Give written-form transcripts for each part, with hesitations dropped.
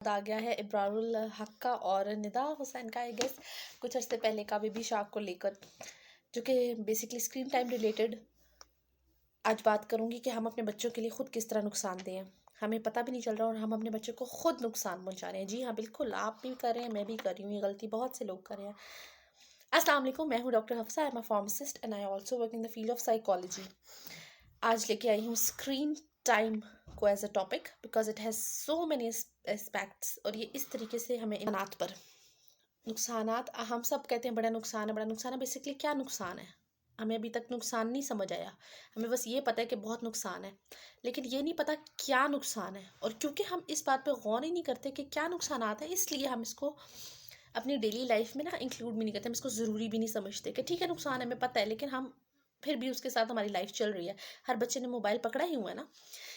آ گیا ہے ابرار الحق کا اور ندا حسین کا گیس کچھ عرصے پہلے کا بیبی شارک کو لے کر، جو کہ بیسکلی اسکرین ٹائم ریلیٹڈ آج بات کروں گی کہ ہم اپنے بچوں کے لیے خود کس طرح نقصان دیں ہیں. ہمیں پتہ بھی نہیں چل رہا اور ہم اپنے بچوں کو خود نقصان پہنچا رہے ہیں. جی ہاں بالکل، آپ بھی کر رہے ہیں، میں بھی کر رہی ہوں، یہ غلطی بہت سے لوگ کر رہے ہیں. السلام علیکم، میں ہوں doctor Hafsa, M A pharmacist and I also work in the field of psychology. آج لے کے آئی ہوں اسکرین ٹائم کو as a topic because it has so many aspects, اور یہ اس طریقے سے ہمیں نقصانات پر نقصانات، ہم سب کہتے ہیں بڑا نقصان ہے بڑا نقصان ہے. بیسکلی کیا نقصان ہے؟ ہمیں ابھی تک نقصان نہیں سمجھ آیا. ہمیں بس یہ پتہ ہے کہ بہت نقصان ہے، لیکن یہ نہیں پتہ کیا نقصان ہے. اور کیونکہ ہم اس بات پہ غور ہی نہیں کرتے کہ کیا نقصانات ہیں، اس لیے ہم اس کو اپنی ڈیلی لائف میں انکلوڈ بھی نہیں کرتے. ہم اس کو ضروری بھی نہیں سمجھتے کہ ٹھیک ہے نقصان ہے، ہمیں پتہ ہے، لیکن ہم پھر بھی اس کے ساتھ ہماری لائف چل رہی ہے. ہر بچے نے موبائل پکڑا ہی ہوا ہے نا.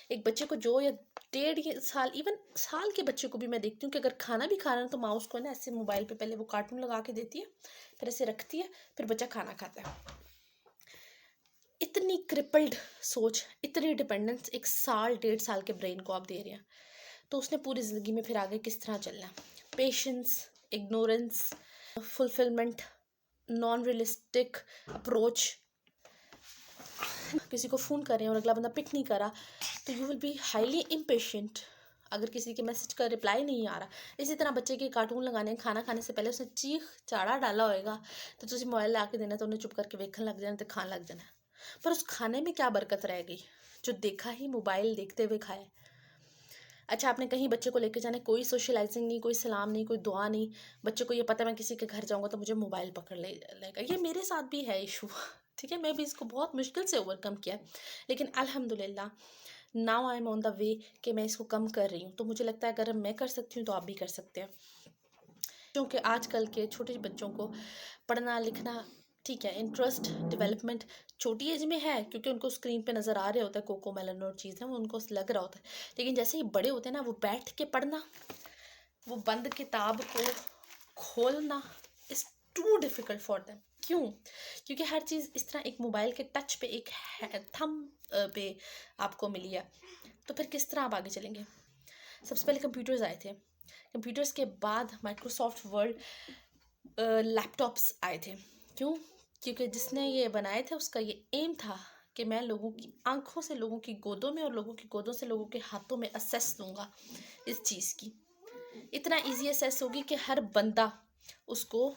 ایک بچے کو جو یا 1.5 سال، ایون سال کے بچے کو بھی میں دیکھتی ہوں کہ اگر کھانا بھی کھانا ہے تو ماں اس کو ایسے موبائل پہ پہلے وہ کارٹون لگا کے دیتی ہے، پھر ایسے رکھتی ہے، پھر بچہ کھانا کھاتا ہے. اتنی کرپلڈ سوچ، اتنی ڈپینڈنس ایک سال 1.5 سال کے برین کو آپ دے رہے ہیں، تو اس نے پوری زندگی میں پھر آگے کس طرح چلنا ہے؟ Patience, ignorance, fulfilment, naan realistic approach. کسی کو فون کر رہے ہیں اور اگلا بندہ پک نہیں کرا تو you will be highly impatient. اگر کسی کے میسج کا رپلائی نہیں آ رہا، اسی طرح بچے کے کارٹون لگانے، کھانا کھانے سے پہلے اس نے چیخ چاڑا ڈالا ہوئے گا تو تجھے موبائل لا کے دینا، تو انہیں چپ کر کے ویکھن لگ جانا، تو کھان لگ جانا. پر اس کھانے میں کیا برکت رہ گئی جو دیکھا ہی موبائل دیکھتے ہوئے کھائے؟ اچھا، آپ نے کہیں بچے کو لے کے جانا، کوئی سوشلائزنگ نہیں، کوئی سلام نہیں، کوئی دعا نہیں. بچے کو یہ پتہ ہے میں کسی کے گھر جاؤں گا تو مجھے موبائل پکڑ لے گا. یہ میرے ساتھ بھی ہے ایشو، ٹھیک ہے، میں بھی اس کو بہت مشکل سے اوور کم کیا، لیکن الحمدللہ ناؤ آئی ایم آن دا وے کہ میں اس کو کم کر رہی ہوں. تو مجھے لگتا ہے اگر میں کر سکتی ہوں تو آپ بھی کر سکتے ہیں. کیونکہ آج کل کے چھوٹے بچوں کو پڑھنا لکھنا، ٹھیک ہے، انٹرسٹ ڈیولپمنٹ چھوٹی ایج میں ہے کیونکہ ان کو اسکرین پہ نظر آ رہے ہوتا ہے کوکو میلن اور چیزیں، وہ ان کو لگ رہا ہوتا ہے. لیکن جیسے ہی بڑے ہوتے ہیں نا، وہ بیٹھ کے پڑھنا، وہ بند کتاب کو کھولنا از ٹو ڈیفیکلٹ فار دیم. کیوں؟ کیونکہ ہر چیز اس طرح ایک موبائل کے ٹچ پہ، ایک تھم پہ آپ کو ملی ہے، تو پھر کس طرح آپ آگے چلیں گے؟ سب سے پہلے کمپیوٹرز آئے تھے، کمپیوٹرز کے بعد مائکروسافٹ ورڈ لیپ ٹاپس آئے تھے. کیوں؟ کیونکہ جس نے یہ بنائے تھے اس کا یہ ایم تھا کہ میں لوگوں کی آنکھوں سے لوگوں کی گودوں میں اور لوگوں کی گودوں سے لوگوں کے ہاتھوں میں اسیس دوں گا. اس چیز کی اتنا ایزی اسیس ہوگی کہ ہر بندہ اس کو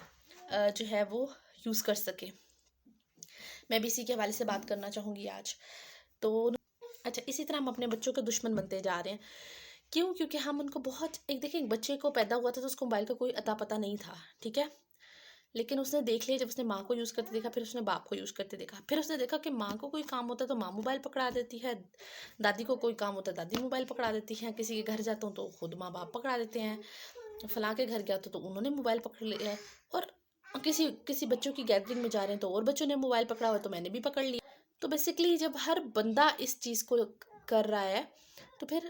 جو ہے وہ یوز کر سکے. میں بھی اسی کے حوالے سے بات کرنا چاہوں گی آج. تو اچھا، اسی طرح ہم اپنے بچوں کے دشمن بنتے جا رہے ہیں. کیوں؟ کیونکہ ہم ان کو بہت، ایک دیکھیں، ایک بچے کو پیدا ہوا تھا تو اس کو موبائل کا کوئی اتا پتہ نہیں تھا، ٹھیک ہے، لیکن اس نے دیکھ لیا. جب اس نے ماں کو یوز کرتے دیکھا، پھر اس نے باپ کو یوز کرتے دیکھا، پھر اس نے دیکھا کہ ماں کو کوئی کام ہوتا ہے تو ماں موبائل پکڑا دیتی ہے، دادی کو کوئی کام ہوتا ہے دادی موبائل پکڑا دیتی ہیں، کسی کے گھر جاتا ہوں تو خود ماں باپ پکڑا دیتے ہیں، فلاں کے گھر گیا تو انہوں نے موبائل پکڑ لیا ہے، اور کسی بچوں کی گیدرنگ میں جا رہے ہیں تو اور بچوں نے موبائل پکڑا ہوا تو میں نے بھی پکڑ لیا. تو بیسکلی جب ہر بندہ اس چیز کو کر رہا ہے تو پھر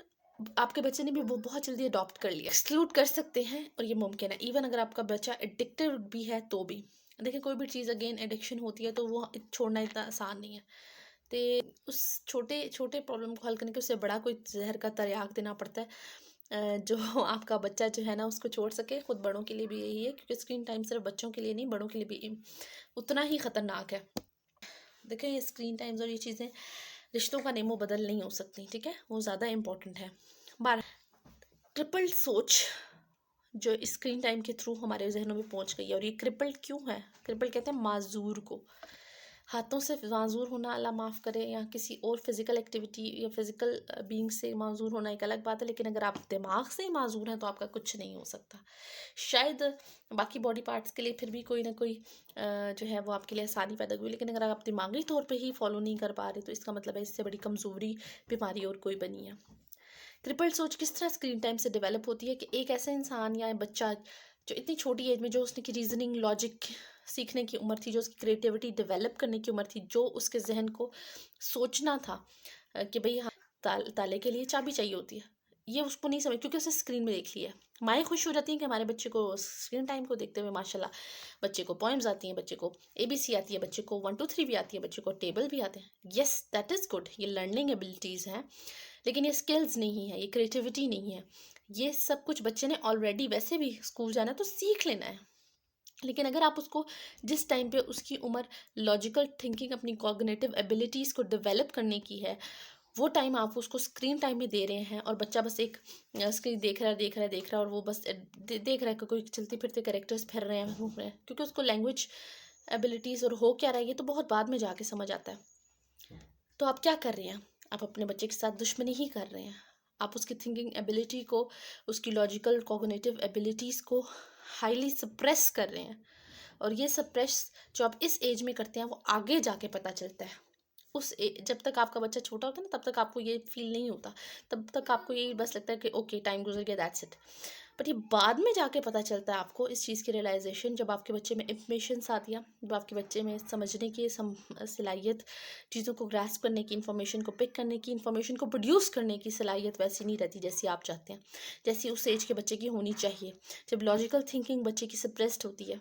آپ کے بچے نے بھی وہ بہت جلدی اڈاپٹ کر لیا. ایکسکلوڈ کر سکتے ہیں اور یہ ممکن ہے. ایون اگر آپ کا بچہ ایڈکٹیو بھی ہے تو بھی دیکھیں، کوئی بھی چیز اگین ایڈکشن ہوتی ہے تو وہ چھوڑنا اتنا آسان نہیں ہے. تو اس چھوٹے پرابلم کو حل کرنے کے اس سے بڑا کوئی زہر کا تریاق دینا پڑتا ہے جو آپ کا بچہ جو ہے نا اس کو چھوڑ سکے. خود بڑوں کے لیے بھی یہی ہے، کیونکہ اسکرین ٹائم صرف بچوں کے لیے نہیں، بڑوں کے لیے بھی اتنا ہی خطرناک ہے. دیکھیں، یہ اسکرین ٹائمز اور یہ چیزیں رشتوں کا نیم و بدل نہیں ہو سکتی، ٹھیک ہے، وہ زیادہ امپورٹنٹ ہے. ٹرپل سوچ جو اسکرین ٹائم کے تھرو ہمارے ذہنوں میں پہنچ گئی ہے. اور یہ کرپل کیوں ہے؟ کرپل کہتے ہیں معذور کو. ہاتھوں سے معذور ہونا اللہ معاف کرے، یا کسی اور فزیکل ایکٹیویٹی یا فزیکل بینگ سے معذور ہونا ایک الگ بات ہے، لیکن اگر آپ دماغ سے ہی معذور ہیں تو آپ کا کچھ نہیں ہو سکتا. شاید باقی باڈی پارٹس کے لیے پھر بھی کوئی نہ کوئی جو ہے وہ آپ کے لیے آسانی پیدا ہوئی، لیکن اگر آپ دماغی طور پہ ہی فالو نہیں کر پا رہے تو اس کا مطلب ہے اس سے بڑی کمزوری بیماری اور کوئی بنی ہے. ٹرپل سوچ کس طرح اسکرین ٹائم سے ڈیولپ ہوتی ہے کہ ایک ایسا انسان یا بچہ جو اتنی چھوٹی ایج میں، جو اس نے کی ریزننگ لاجک سیکھنے کی عمر تھی، جو اس کی کریٹیوٹی ڈیولپ کرنے کی عمر تھی، جو اس کے ذہن کو سوچنا تھا کہ بھئی تالے کے لیے چابی چاہیے ہوتی ہے، یہ اس کو نہیں سمجھ، کیونکہ اسے اسکرین میں دیکھ لیا. مائیں خوش ہو جاتی ہیں کہ ہمارے بچے کو اسکرین ٹائم کو دیکھتے ہوئے ماشاءاللہ بچے کو پوئمز آتی ہیں، بچے کو ABC آتی ہے، بچے کو 1 2 3 بھی آتی ہے، بچے کو ٹیبل بھی آتے ہیں. یس، دیٹ از گڈ، یہ لرننگ ایبلٹیز ہیں، لیکن یہ اسکلز نہیں ہے، یہ کریٹیوٹی نہیں ہے. یہ سب کچھ بچے نے آلریڈی ویسے بھی اسکول جانا ہے تو سیکھ لینا ہے، لیکن اگر آپ اس کو جس ٹائم پہ اس کی عمر لاجیکل تھنکنگ، اپنی کوگنیٹیو ایبیلٹیز کو ڈیولپ کرنے کی ہے، وہ ٹائم آپ اس کو اسکرین ٹائم میں دے رہے ہیں، اور بچہ بس ایک اسکرین دیکھ رہا ہے اور وہ بس دیکھ رہا ہے کہ کوئی چلتے پھرتے کریکٹرز پھر رہے ہیں، گھوم رہے ہیں، کیونکہ اس کو لینگویج ایبیلٹیز اور ہو کیا رہا ہے یہ تو بہت بعد میں جا کے سمجھ آتا ہے۔ تو آپ کیا کر رہے ہیں؟ آپ اپنے بچے کے ساتھ دشمنی ہی کر رہے ہیں، آپ اس کی تھنکنگ ایبیلٹی کو، اس کی لاجیکل کوگنیٹیو ایبیلٹیز کو ہائیلی سپریس کر رہے ہیں، اور یہ سپریس جو آپ اس ایج میں کرتے ہیں وہ آگے جا کے پتہ چلتا ہے۔ جب تک آپ کا بچہ چھوٹا ہوتا ہے نا تب تک آپ کو یہ فیل نہیں ہوتا، تب تک آپ کو یہی بس لگتا ہے کہ اوکے ٹائم گزر گیا، دیٹس اٹ۔ بٹ یہ بعد میں جا کے پتہ چلتا ہے آپ کو اس چیز کی ریئلائزیشن، جب آپ کے بچے میں انفارمیشنس آتی ہیں، جب آپ کے بچے میں سمجھنے کی صلاحیت، چیزوں کو گراسپ کرنے کی، انفارمیشن کو پک کرنے کی، انفارمیشن کو پروڈیوس کرنے کی صلاحیت ویسی نہیں رہتی جیسی آپ چاہتے ہیں، جیسی اس ایج کے بچے کی ہونی چاہیے، جب لاجیکل تھنکنگ بچے کی سپریسڈ ہوتی ہے۔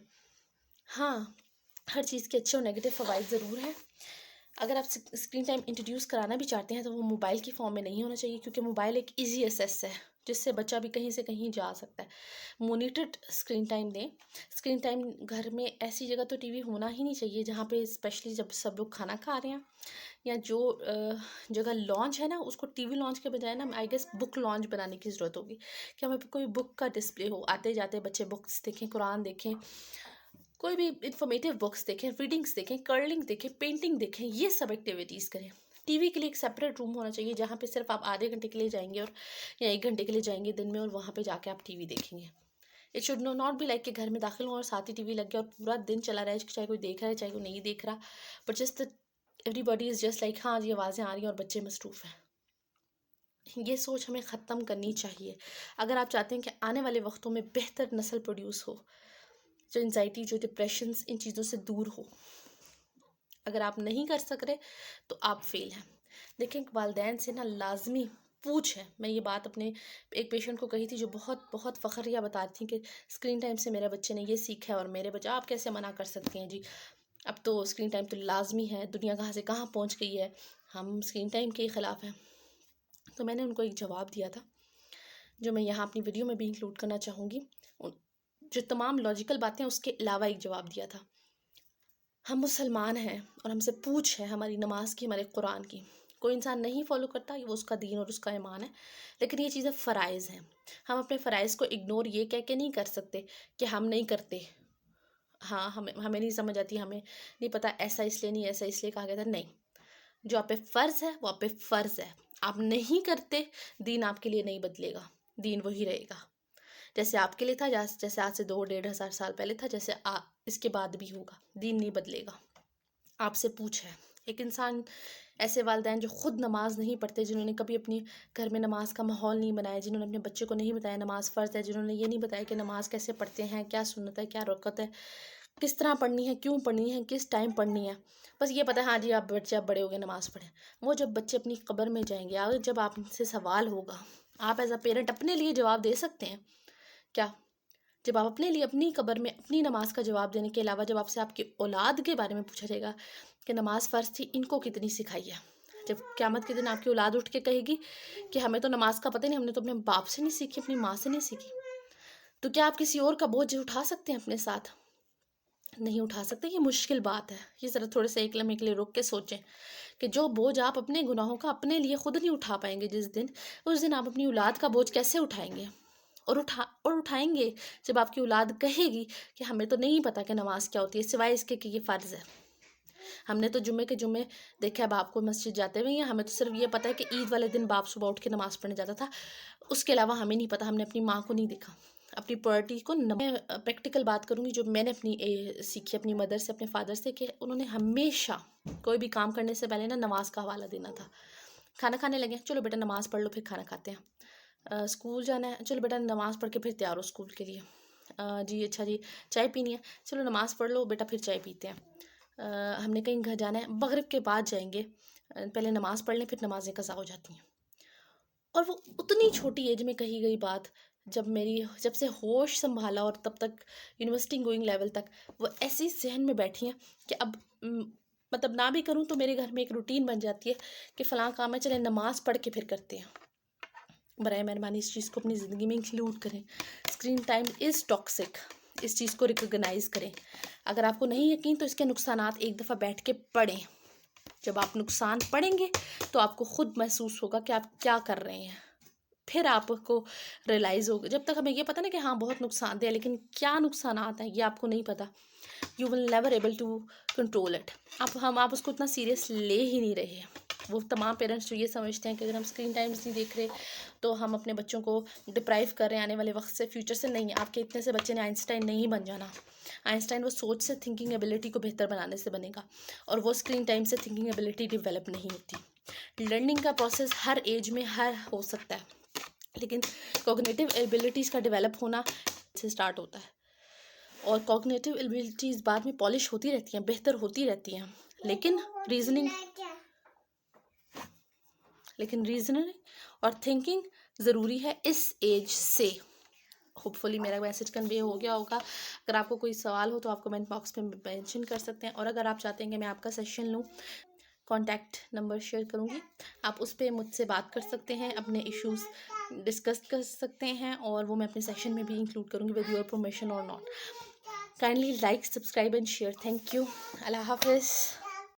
ہاں، ہر چیز کے اچھے اور نیگیٹو فوائد ضرور ہیں۔ اگر آپ اسکرین ٹائم انٹروڈیوس کرانا بھی چاہتے ہیں تو وہ موبائل کی فارم میں نہیں ہونا چاہیے، کیونکہ موبائل ایک ایزی ایسیس ہے جس سے بچہ بھی کہیں سے کہیں جا سکتا ہے۔ مونیٹرڈ اسکرین ٹائم دیں۔ اسکرین ٹائم گھر میں ایسی جگہ تو ٹی وی ہونا ہی نہیں چاہیے جہاں پہ اسپیشلی جب سب لوگ کھانا کھا رہے ہیں، یا جو جگہ لانچ ہے نا اس کو ٹی وی لانچ کے بجائے نا آئی گیس بک لانچ بنانے کی ضرورت ہوگی، کہ ہمیں کوئی بک کا ڈسپلے ہو، آتے جاتے بچے بکس دیکھیں، قرآن دیکھیں، کوئی بھی انفارمیٹیو بکس دیکھیں، ریڈنگس دیکھیں، کرلنگ دیکھیں، پینٹنگ دیکھیں، یہ سب ایکٹیویٹیز کریں۔ ٹی وی کے لیے ایک سیپریٹ روم ہونا چاہیے جہاں پہ صرف آپ آدھے گھنٹے کے لیے جائیں گے، اور یا 1 گھنٹے کے لیے جائیں گے دن میں، اور وہاں پہ جا کے آپ ٹی وی دیکھیں گے۔ It should not be like کہ گھر میں داخل ہوں اور ساتھ ہی ٹی وی لگ گیا اور پورا دن چلا رہا ہے، چاہے کوئی دیکھ رہا ہے چاہے کوئی نہیں دیکھ رہا، but just every body is just like ہاں جی آوازیں آ رہی ہیں اور بچے مصروف ہیں۔ یہ سوچ ہمیں ختم کرنی چاہیے اگر آپ چاہتے ہیں کہ آنے والے وقتوں میں بہتر نسل پروڈیوس ہو، جو انزائٹی، جو ڈپریشنز، ان چیزوں سے دور ہو۔ اگر آپ نہیں کر سک رہے تو آپ فیل ہیں۔ دیکھیں والدین سے نا لازمی پوچھ ہے۔ میں یہ بات اپنے ایک پیشنٹ کو کہی تھی جو بہت فخریہ بتا رہی تھیں کہ اسکرین ٹائم سے میرے بچے نے یہ سیکھا ہے، اور میرے بچے آپ کیسے منع کر سکتے ہیں جی، اب تو اسکرین ٹائم تو لازمی ہے، دنیا کہاں سے کہاں پہنچ گئی ہے، ہم اسکرین ٹائم کے خلاف ہیں۔ تو میں نے ان کو ایک جواب دیا تھا جو میں یہاں اپنی ویڈیو میں بھی انکلوڈ کرنا چاہوں گی، جو تمام لاجیکل باتیں اس کے علاوہ ایک جواب دیا تھا۔ ہم مسلمان ہیں اور ہم سے پوچھ ہے ہماری نماز کی، ہمارے قرآن کی، کوئی انسان نہیں فالو کرتا، وہ اس کا دین اور اس کا ایمان ہے، لیکن یہ چیزیں فرائض ہیں۔ ہم اپنے فرائض کو اگنور یہ کہہ کے نہیں کر سکتے کہ ہم نہیں کرتے، ہاں ہمیں نہیں سمجھ آتی، ہمیں نہیں پتہ، ایسا اس لیے نہیں، ایسا اس لیے کہا گیا تھا، نہیں، جو آپ پہ فرض ہے وہ آپ پہ فرض ہے، آپ نہیں کرتے، دین آپ کے لیے نہیں بدلے گا، دین وہی رہے گا جیسے آپ کے لیے تھا، جیسے آج سے 2-1.5 ہزار سال پہلے تھا، جیسے اس کے بعد بھی ہوگا، دین نہیں بدلے گا۔ آپ سے پوچھ ہے ایک انسان، ایسے والدین جو خود نماز نہیں پڑھتے، جنہوں نے کبھی اپنی گھر میں نماز کا ماحول نہیں بنایا، جنہوں نے اپنے بچے کو نہیں بتایا نماز فرض ہے، جنہوں نے یہ نہیں بتایا کہ نماز کیسے پڑھتے ہیں، کیا سنت ہے، کیا رکعت ہے، کس طرح پڑھنی ہے، کیوں پڑھنی ہے، کس ٹائم پڑھنی ہے، بس یہ پتہ ہے ہاں جی آپ بچے اب بڑے ہو گئے نماز پڑھیں۔ وہ جب بچے اپنی قبر میں جائیں گے، آگے جب آپ سے سوال ہوگا، آپ ایز اے پیرنٹ اپنے لیے جواب دے سکتے ہیں کیا؟ جب آپ اپنے لیے اپنی قبر میں اپنی نماز کا جواب دینے کے علاوہ جب آپ سے آپ کی اولاد کے بارے میں پوچھا جائے گا کہ نماز فرض تھی، ان کو کتنی سکھائی ہے، جب قیامت کے دن آپ کی اولاد اٹھ کے کہے گی کہ ہمیں تو نماز کا پتہ نہیں، ہم نے تو اپنے باپ سے نہیں سیکھی، اپنی ماں سے نہیں سیکھی، تو کیا آپ کسی اور کا بوجھ اٹھا سکتے ہیں اپنے ساتھ؟ نہیں اٹھا سکتے۔ یہ مشکل بات ہے، یہ ذرا تھوڑے سے ایک لمحے کے لیے رک کے سوچیں کہ جو بوجھ آپ اپنے گناہوں کا اپنے لیے خود نہیں اٹھا پائیں گے جس دن، اس دن آپ اپنی اولاد کا بوجھ کیسے اٹھائیں گے؟ اور اٹھائیں گے جب آپ کی اولاد کہے گی کہ ہمیں تو نہیں پتہ کہ نماز کیا ہوتی ہے، سوائے اس کے کہ یہ فرض ہے، ہم نے تو جمعے کے جمعے دیکھا باپ کو مسجد جاتے ہوئے، یا ہمیں تو صرف یہ پتہ ہے کہ عید والے دن باپ صبح اٹھ کے نماز پڑھنے جاتا تھا، اس کے علاوہ ہمیں نہیں پتہ، ہم نے اپنی ماں کو نہیں دیکھا، اپنی پرورٹی کو۔ میں پریکٹیکل بات کروں گی جو میں نے اپنی سیکھی اپنی مدر سے، اپنے فادر سے، کہ انہوں نے ہمیشہ کوئی بھی کام کرنے سے پہلے نا نماز کا حوالہ دینا تھا۔ کھانا کھانے لگے، چلو بیٹا نماز پڑھ لو پھر کھانا کھاتے ہیں۔ اسکول جانا ہے، چلو بیٹا نماز پڑھ کے پھر تیار ہو اسکول کے لیے۔ جی اچھا جی چائے پینی ہے، چلو نماز پڑھ لو بیٹا پھر چائے پیتے ہیں۔ ہم نے کہیں گھر جانا ہے، مغرب کے بعد جائیں گے، پہلے نماز پڑھ لیں پھر نمازیں قضا ہو جاتی ہیں۔ اور وہ اتنی چھوٹی ایج میں کہی گئی بات، جب سے ہوش سنبھالا اور تب تک یونیورسٹی گوئنگ لیول تک وہ ایسی ذہن میں بیٹھی ہیں کہ اب مطلب نہ بھی کروں تو میرے گھر میں ایک روٹین بن جاتی ہے کہ فلاں کام ہے چلے نماز پڑھ کے پھر کرتے ہیں۔ برائے مہربانی اس چیز کو اپنی زندگی میں انکلوڈ کریں. اسکرین ٹائم از ٹاکسک، اس چیز کو ریکگنائز کریں. اگر آپ کو نہیں یقین تو اس کے نقصانات ایک دفعہ بیٹھ کے پڑھیں. جب آپ نقصان پڑھیں گے تو آپ کو خود محسوس ہوگا کہ آپ کیا کر رہے ہیں، پھر آپ کو ریئلائز ہوگا. جب تک ہمیں یہ پتہ نا کہ ہاں بہت نقصان دہ ہے، لیکن کیا نقصانات ہیں یہ آپ کو نہیں پتہ، you will never able to control it. آپ اس کو اتنا سیریس لے ہی نہیں رہے. وہ تمام پیرنٹس جو یہ سمجھتے ہیں کہ اگر ہم اسکرین ٹائمز نہیں دیکھ رہے تو ہم اپنے بچوں کو ڈپرائیو کر رہے ہیں آنے والے وقت سے، فیوچر سے. نہیں، آپ کے اتنے سے بچے نے آئنسٹائن نہیں بن جانا. آئنسٹائن وہ سوچ سے، تھنکنگ ایبلٹی کو بہتر بنانے سے بنے گا، اور وہ اسکرین ٹائم سے تھنکنگ ایبلٹی ڈیولپ نہیں ہوتی. لرننگ کا پروسیس ہر ایج میں ہو سکتا ہے، لیکن کوگنیٹیو ایبلٹیز کا ڈیولپ ہونا سے اسٹارٹ ہوتا ہے. اور کوگنیٹیو ایبلٹیز بعد میں پالش ہوتی رہتی ہیں، بہتر ہوتی رہتی ہیں، لیکن ریزننگ اور تھنکنگ ضروری ہے اس ایج سے. ہوپ فلی میرا میسج کنوے ہو گیا ہوگا. اگر آپ کو کوئی سوال ہو تو آپ کمنٹ باکس میں مینشن کر سکتے ہیں، اور اگر آپ چاہتے ہیں کہ میں آپ کا سیشن لوں، کانٹیکٹ نمبر شیئر کروں گی، آپ اس پہ مجھ سے بات کر سکتے ہیں، اپنے ایشوز ڈسکس کر سکتے ہیں، اور وہ میں اپنے سیشن میں بھی انکلوڈ کروں گی ود یور پرمیشن اور not. Kindly like, subscribe and share. Thank you. اللہ حافظ.